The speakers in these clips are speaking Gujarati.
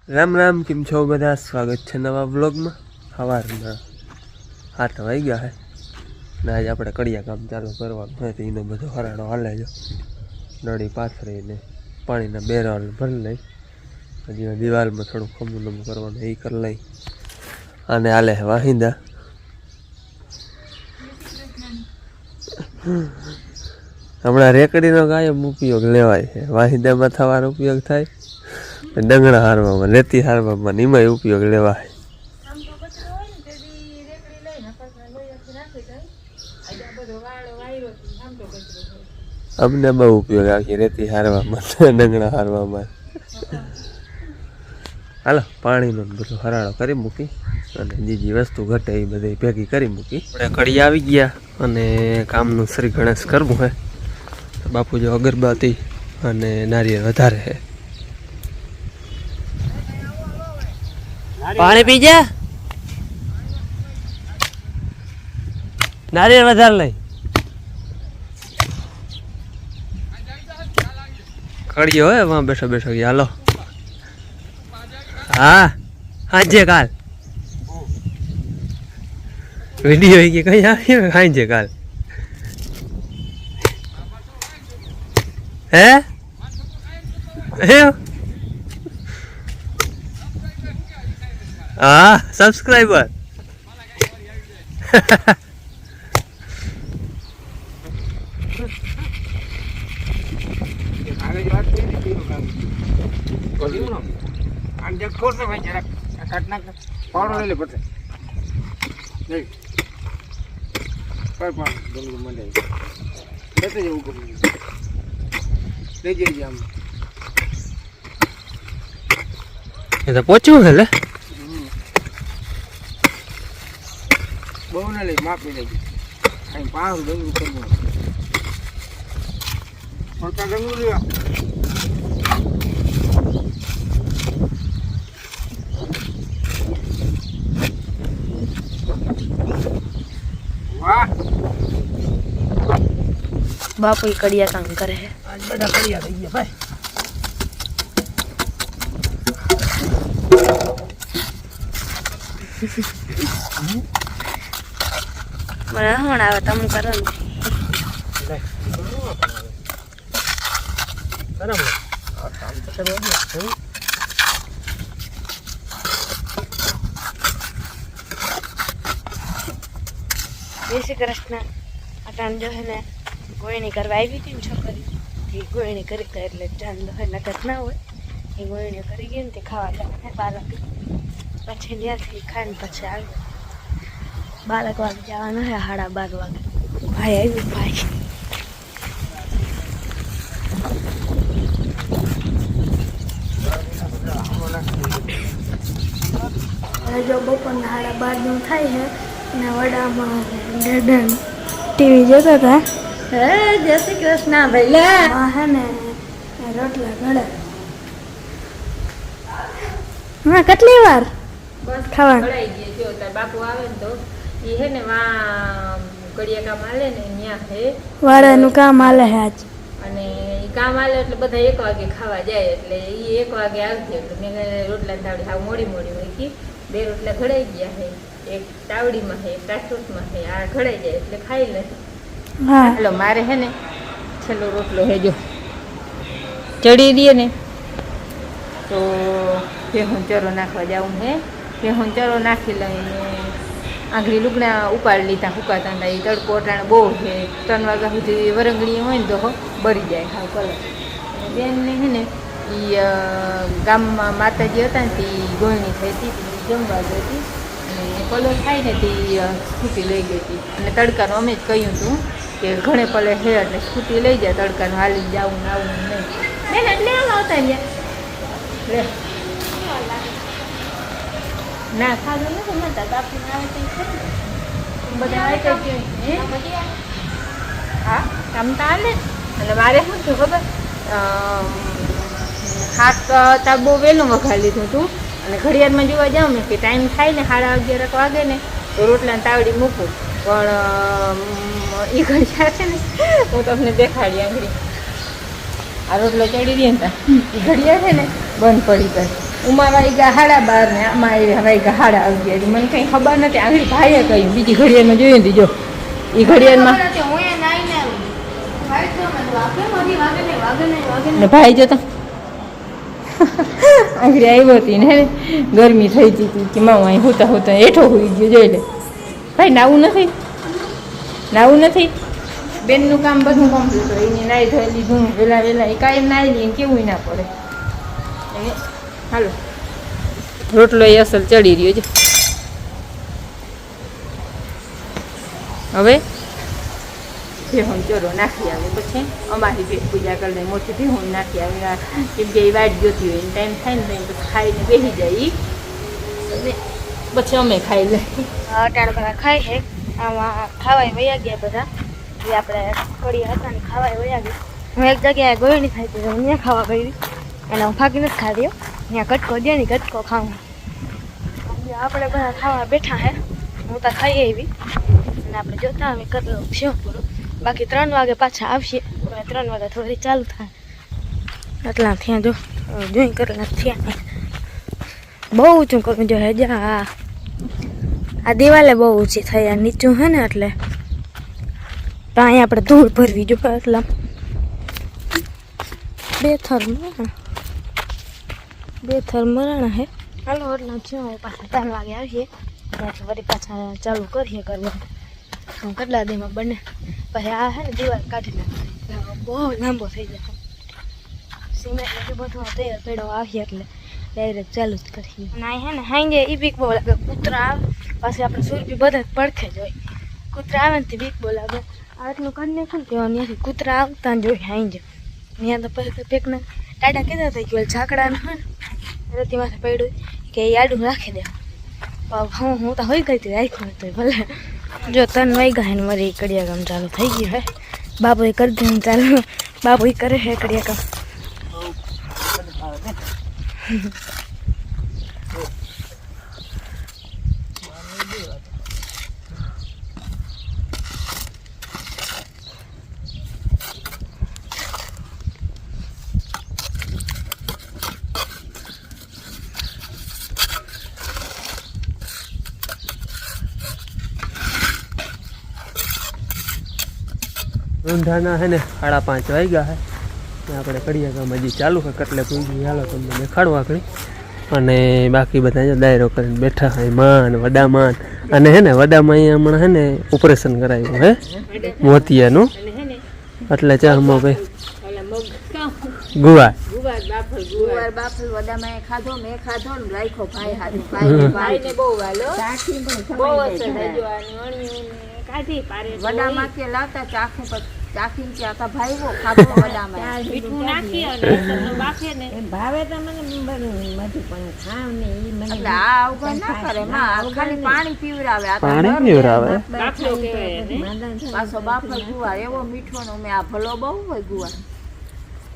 રામ રામ, કેમ છો બધા? સ્વાગત છે નવા વ્લોગમાં. સવારના 8 વાગ્યા છે ને આજે આપણે કડિયા કામ ચાલુ કરવાનું હોય તો એનો બધો હરાડો હાલે જો નળી પાથરીને પાણીના બેરલ ભરી લઈ. હજી દિવાલમાં થોડું ખમું નમું કરવાનું એ કરી લઈ. અને હાલે વાહિંદા. હમણાં રેકડીનો કાયમ ઉપયોગ લેવાય છે. વાહિંદામાં થવાનો ઉપયોગ થાય, ડંગણા હારવામાં, રેતી હારવામાં એમાંય ઉપયોગ લેવાય. અમને બહુ ઉપયોગ આવે રેતી હારવામાં, ડંગણા હારવામાં. હાલો પાણીનો બધો હરાળો કરી મૂકી અને બીજી વસ્તુ ઘટે એ બધી ભેગી કરી મૂકી. આપણે કડી આવી ગયા અને કામનું શ્રી ગણેશ કરવું હે. બાપુ જો અગરબત્તી અને નારિયેળ વધારે છે. પાણી પી જા, નારિયેળ વધારે લઈ. કડીયો હે વાં બેઠો બેઠો ગયા. હાલો હા હાજે કાલ વિડીયો કે કઈ આવ્યો હાજે કાલ હે હા સબસ્ક્રાઈબર પહોંચ્યું હે લે બહુ ના લઈ માપી લઈ પાંચ ડંગરું કરવું ડંગરું લેવા બાપુ કડિયા કામ કરે છે. આજ બધા કડિયા થઈ ગયા ભાઈ. મને હમણાં આવે તમે કરો ને. જય શ્રી કૃષ્ણ. અટાણ જો હે ને ગોળણી કરવા આવી હતી ને છોકરી, એ ગોળણી કરી એટલે ચાંદો હોય નકર ના હોય. એ ગોળણી કરી ગઈ ને તે ખાવા જવા 12 પછી ત્યાંથી ખાઈને પછી આવી 12 વાગે જવાનું હે. 12:30 વાગે ભાઈ આવ્યું. ભાઈ જો બપોરના 12:30 થાય છે ને વડામાં ડેડન ટીવી જોતા હતા. હે જય શ્રી કૃષ્ણ ભાઈ. લે હે ને રોટલા ઘડે હા કેટલી વાર બસ ખાવા કઢાઈ ગઈ જો તાર બાપુ આવે ને તો ઈ હે ને વા કડિયા કામ આલે ને ન્યા હે વાળાનું કામ હાલે છે આજ. અને ઈ કામ આલે એટલે બધા 1 વાગે ખાવા જાય એટલે ઈ 1 વાગે આવજે એટલે મેં રોટલા તાવડી હાવ મોડી મૂકી. 2 રોટલા ઘડાઈ ગયા હે, એક તાવડીમાં હે, એક કાસોટમાં હે. આ ઘડાઈ જાય એટલે ખાઈ લે. હા હાલો મારે હે ને છેલ્લો રોટલો હે જો ચડી દે ને તો ભેહું ચરો નાખવા જાઉં હે. ભેહું ચરો નાખી લઈને આંગળી લુગડા ઉપાડી લીધા સુકાતા હતા. એ તડકો અટાણે બહુ છે. 3 વાગ્યા સુધી વરંગણી હોય ને તો બળી જાય હાવ કલર. અને બેનને છે ને એ ગામમાં માતાજી હતા ને તે ગોળણી થઈ હતી, જમવા ગઈ હતી અને કલર થાય ને તે સ્કૂટી લઈ ગઈ હતી. અને તડકાનું અમે જ કહ્યું હતું કે ઘણે પલે હે એટલે સ્કૂટી લઈ જાય તડકાનું હાલી જવું ને આવું નહીં. બેન એટલે આમ આવતા રહ્યા લે ના ખાધું નથી નતા બાપુને આવે તો બધા આવે તો હા કામ તો હાલે. અને મારે શું થયું ખબર, શાક તા બહુ વહેલું વઘારી લીધું હતું અને ઘડિયાળમાં જોવા જાઉં ને કે ટાઈમ થાય ને 11:30 વાગે ને તો રોટલાને તાવડી મૂકું. પણ એ ઘડિયાળ છે ને હું તમને દેખાડી આંગળી આ રોટલો ચડી દે ને એ ઘડિયાળ છે ને બંધ પડી ગઈ. ઉમા વાગ્યા 12:30 ને આમાં વાગ્યા 11:30. મને કંઈ ખબર નથી. આગળ ભાઈએ કહ્યું બીજી ઘડિયાળમાં જોયું હતી. જો એ ઘડિયાળમાં ને ભાઈ જતા આગળ આવ્યો હતી ને ગરમી થઈ હતી કે માવું અહીં હોતા હેઠો હોઈ ગયો. જોઈ લે ભાઈ, નાવું નથી. બેનનું કામ બધું કમ્પ્લીટ હોય. એને નાઈ ધોઈ લીધું વહેલા એ કાંઈ નાઈ લઈને કેવું ના પડે. હાલો રોટલો એ અસલ ચડી રહ્યો છે. હવે ભેહું ચરો નાખી આવે પછી અમારી ભેહ પૂજા કરી દે. મોટી ભેહું નાખી આવે કેમ કે એ વાટ જોતી હોય ટાઈમ થાય ને પછી ખાઈને બેસી જાય. પછી અમે ખાઈ લઈએ. અટાણ બધા ખાય છે. આમાં ખાવાય વયા ગયા બધા. જે આપણે કડિયા હતા ને ખાવાય વયા ગયા. હું એક જગ્યાએ ગોળણી થાય તો હું ત્યાં ખાવા ગઈ એને હું ફાંકી નથી ખાધી. ત્યાં કટકો દે ને કટકો ખાવું. આપણે બધા ખાવા બેઠા હે. હું તો ખાઈ આવી અને આપણે જોતા અમે કરેલો છે પૂરો. બાકી 3 વાગે પાછા આવશે. 3 વાગે થોડી ચાલુ થાય એટલા ત્યાં જોઈ કરેલા થયા. બહુ ઊંચું કરવું જોઈએ. જા આ દિવાલે બહુ ઊંચી થઈ. આ નીચું હે ને એટલે તો અહીંયા આપણે ધૂળ ભરવી જોઈએ. એટલા 2 થર મરાણા હે. હાલો એટલા થયો. પાછા 3 વાગે આવીએ ત્યાંથી વળી પાછા ચાલુ કરીએ કરવા. હું કેટલા દીમાં બને પછી આ હે ને દિવાલ કાઢી નાખે. બહુ લાંબો થઈ જાય. સિમેન્ટ બધું તૈયાર પડ્યો આવીએ એટલે ડાયરેક્ટ ચાલુ જ કરીએ. અને આ હે ને હાંજે એ બીક બહુ લાગે. કૂતરા આવે પાછી આપણે સુરભી બધા પડખે જ હોય. કૂતરા આવે ને તે બીક બહુ લાગે. આટલું કરી નાખે ને ત્યાં ત્યાંથી કૂતરા આવતા જ જોઈએ હાંજે. ત્યાં તો પછી પેકના ટાટા કીધા હતા કે ઝાકડાને હોય ને રેતી માથે પડ્યું કે એ આડું રાખી દે. હું તો હોઈ ગઈ હતી રાખ્યું હતું ભલે. જો 3 વાગ્યા ને મારી કડિયા કામ ચાલુ થઈ ગયું હે. બાપુ કરી દે ચાલુ. બાપુ કરે હે કડિયા કામ. ઊંધાના હે ને 5:30 વાગ્યા હે. આપણે કડિયા કામ હજી ચાલુ છે. કટલે પૂરી હાલો તમને દેખાડવા કરી. અને બાકી બધા દાયરો કરીને બેઠા હોય. માન વડામાન અને હે ને વડામાં અહીંયા હમણાં હે ને ઓપરેશન કરાવ્યું હે મોતિયાનું. એટલે ચાહમાં ભાઈ ગુવાર બાફલ વડામાં ખાધો મેં ખાધો ને રાખ્યો ભાઈ હાથે. ભાઈને બહુ વાલો બહુ અસર થઈ ગયો. કાઢી પારે વડામાં કે લાવતા ચાખું ચાખીને ચાતા ભાઈઓ ખાધો વડામાં મીઠું નાખી અને બાફે ને ભાવે તો મને મધુ પણ ખાવ ને ઈ મને એટલે આ આવું ના કરે માં ખાલી પાણી પીવરાવે. આ પાણી પીવરાવે બાફલો કહેવાય ને પાછો બાફલો ગુવાર એવો મીઠો ને મે આ ભલો બહુ હોય ગુવાર.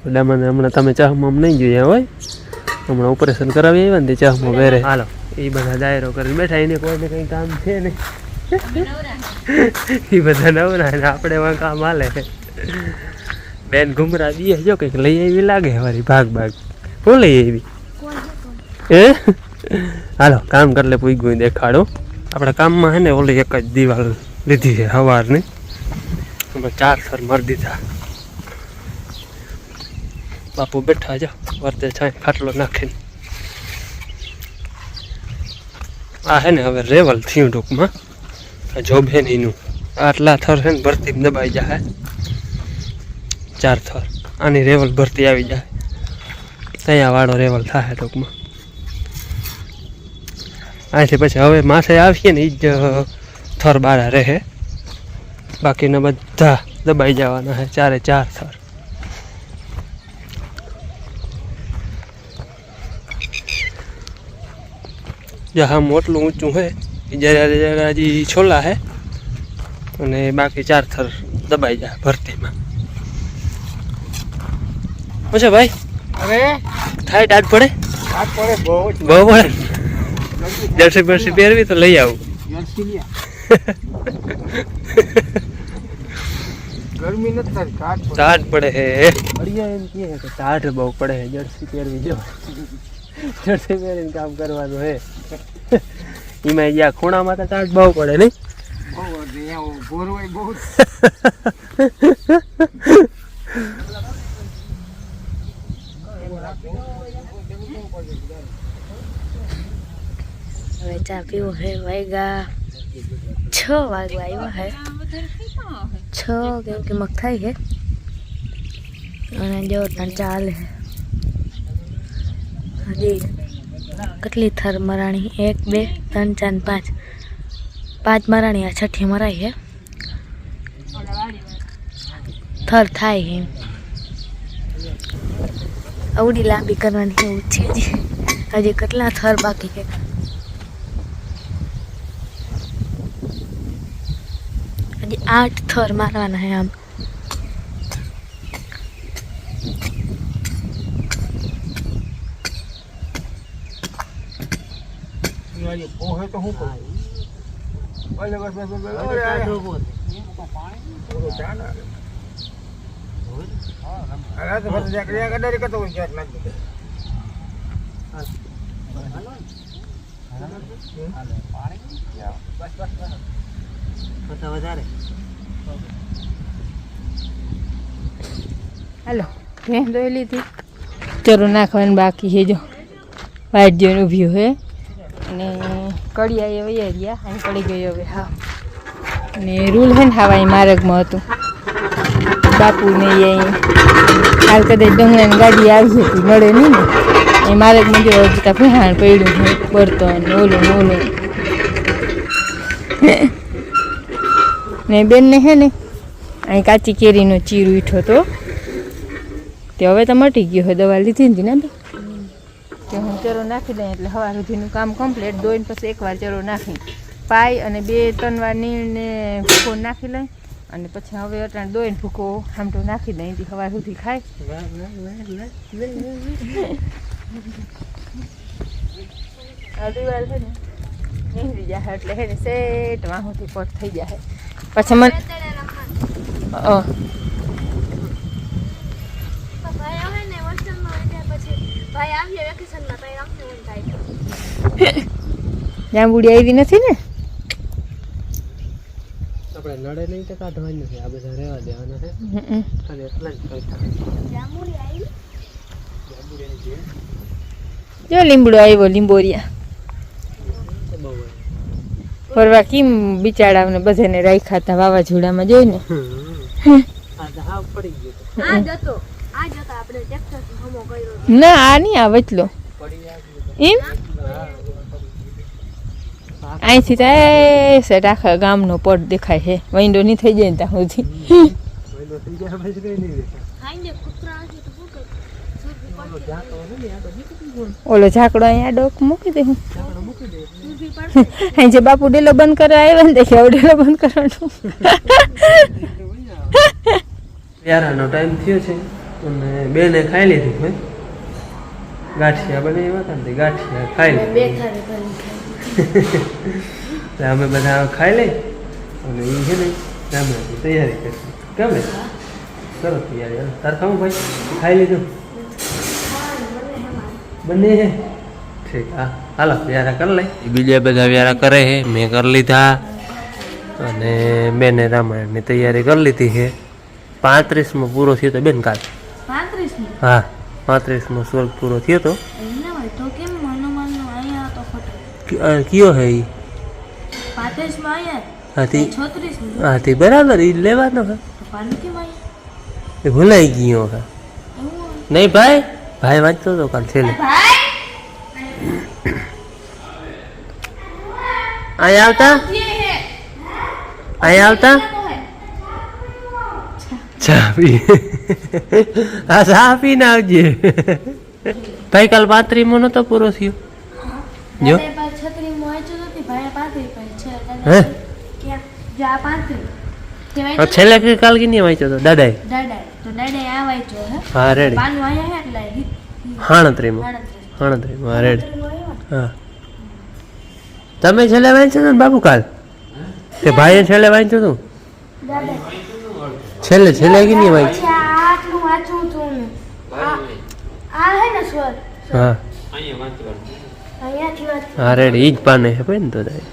વડામાં હમણાં તમે ચાહમાં નહીં જોયા હોય. હમણાં ઓપરેશન કરાવી આવ્યા ને ચાહમાં વેરે. હાલો એ બધા દાયરો કરીને બેઠા. એને કોઈને કંઈ કામ છે નહીં. એ બધા નવરા ને આપણે એમાં કામ હાલે. બેન ઘુમરા દઈએ જો કંઈક લઈ આવી લાગે મારી ભાગ હું લઈ આવી હાલો કામ કરલે પૂછ્યું દેખાડો. આપણા કામમાં હે ને ઓલી એક જ દિવાલ લીધી છે સવારની. 4 થર મારી દીધા. બાપુ બેઠા જો વર્તે છાંય ખાટલો નાખીને. આ હે ને હવે રેવલ થયું ટૂંકમાં. જોબ હે ને એનું આટલા થર છે ને ભરતી દબાઈ જાય. 4 થર આની રેવલ ભરતી આવી જાય. ત્યાં વાળો રેવલ થાય ટૂંકમાં. અહીંથી પછી હવે માથે આવીએ ને એ જ થર બારા રહે. બાકીના બધા દબાઈ જવાના છે 4 થર. જ્યાં મોટલું ઊંચું છે જરા હજી છોલા હે અને બાકી 4 થર દબાઈ જાય ભરતીમાં. ઓછા ભાઈ અરે થાય ડાટ પડે બહુ પડે. જર્સી બર્સી પહેરવી તો લઈ આવું. ગરમી નથી થતી ટાટ પડે હે. એમ કહે કે ટાટ બહુ પડે જર્સી પહેરવી જો. જર્સી પહેરીને કામ કરવાનું હે એમાં જ્યાં ખૂણામાં તો ટાટ બહુ પડે નહીં બહુ અહીંયા ઘોર હોય બહુ હવે ચા પીવો હે વાગ્યા 6 વાગવા આવ્યા હે 6 કેમ કે મગ થાય હે અને જો તણ ચાલે હે હજી કેટલી થર મરાણી 1 2 3 4 5 મરાણી આ છઠ્ઠી મરાઈ હે થર થાય હે આવડી લાંબી કરવાની ઓછી હજી કેટલા થર બાકી છે હજી 8 થર મારવાના હે આમ ઓહે તો હું કરું ભલે બસ અરે તો બસ જાકરિયા કડારી કતો હોય જાત નાખ દે વધારે હાલો ભેં દોઈ લીધી ચરો નાખવાનું બાકી છે જો વાઈટ જોઈને ઊભી હે અને કડિયા એ વૈયા અહીં પડી ગઈ હવે હા અને રૂલ હે ને હાવા માર્ગમાં હતું બાપુને અહીં હાલ કદાચ ડંગરાની ગાડી આવી હતી મળે નહીં ને એ માર્ગમાં જો હજતા ભેહાણ પડ્યું છે બળતણ ઓલું ઓલું ને બેનને હે ને અહીં કાચી કેરીનો ચીર ઉઠ્યો તો તે હવે તો મટી ગયો હોય દવા લીધી ને ને કે હું ચરો નાખી દઉં એટલે સવાર સુધીનું કામ કમ્પ્લીટ દોઈને પછી એકવાર ચરો નાખી પાઈ અને 2-3 વાર નીણને ભૂકો નાખી લઈ અને પછી હવે અટાણ દોઈને ભૂકો આમટો નાખી દઈ એથી સવાર સુધી ખાય આ દિવાલ છે ને નીકળી જાય એટલે હે ને સેટ વાહુથી પટ થઈ જાય પછી મને જાંબુડી આવી નથી ને આપણે લડે નહીં તો કાઢવાની નથી આ બધા રહેવા દેવાના છે ખાલી એટલા જ પૈસા જો લીમડો આવ્યો લીંબોરિયા ફરવા કેમ બિચારાને બધાને રાખ્યા હતા વાવાઝોડામાં જોઈને ના આ નહીં આ વચલો એમ અહીંથી તો સેટ આખા ગામનો પટ દેખાય છે વિન્ડો નહીં થઈ જાય ને ત્યાં સુધી ઓલો ઝાકડો અહીંયા ડોક મૂકી દે હું અહીં જે બાપુ ડેલો બંધ કરવા આવ્યા ને દેખે ડેલો બંધ કરવાનું યારાનો ટાઈમ થયો છે અને બેને ખાઈ લીધું હોય ગાંઠિયા બનાવ્યા હતા ને ગાંઠિયા ખાઈ લીધું અમે બધા ખાઈ લઈ અને એ છે ને રામણાની તૈયારી કરશે ગમે કરો તૈયારી તાર ખાવું ભાઈ ખાઈ લીધું બંને હે ઠીક હા હાલો વ્યારા કરી લઈ બીજા બધા વ્યારા કરે છે મેં કરી લીધા અને બેને રામાયણની તૈયારી કરી લીધી છે 35માં પૂરો થયો તો બેન કાલ 35 હા 35માં સ્વર્ગ પૂરો થયો તો કયો હે ઈ 35 માં આયા હાથી 36 હાથી બરાબર ઈ લેવાનો હે એ ભૂલાઈ ગયો હે નહીં ભાઈ ભાઈ વાંચતો તો કાલ છેલ્લે અહીંયા આવતા ચા પી હા ચા પીને આવજે ભાઈ કાલ 35 નતો પૂરો થયો જો છેલ્લે કે કાલ કે નહીં વાંચ્યો તો દાદાએ હા રેડી 38 હા રેડી હા તમે છેલ્લે વાંચ્યો ને બાબુ કાલ તે ભાઈએ છેલ્લે વાંચ્યું તું છેલ્લે કે નહીં વાંચ્યું હા અહીંયાથી વાત હા રેડી ઈ જ પાને હે ને તો જાય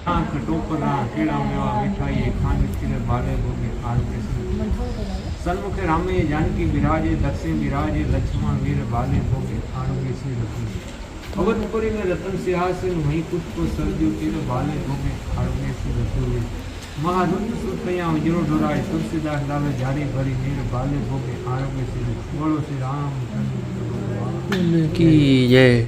आँख टोकरा केला मेवा मिठाई खान खीर बाले भोगे आरती सन्मुखे रामे जानकी विराजे दक्षिण विराजे लक्ष्मण वीर बाले भोगे आरोग्य श्री रखी अवधपुरी में रतन सिंहासन वहीं कुछ को सर्जो तीर बाले भोगे आरोग्य श्री रखी महारुद्र सुतया उजरो ढोराए तुलसीदास लावे जारी भरी नीर बाले भोगे आरोग्य श्री बोलो श्री राम की जय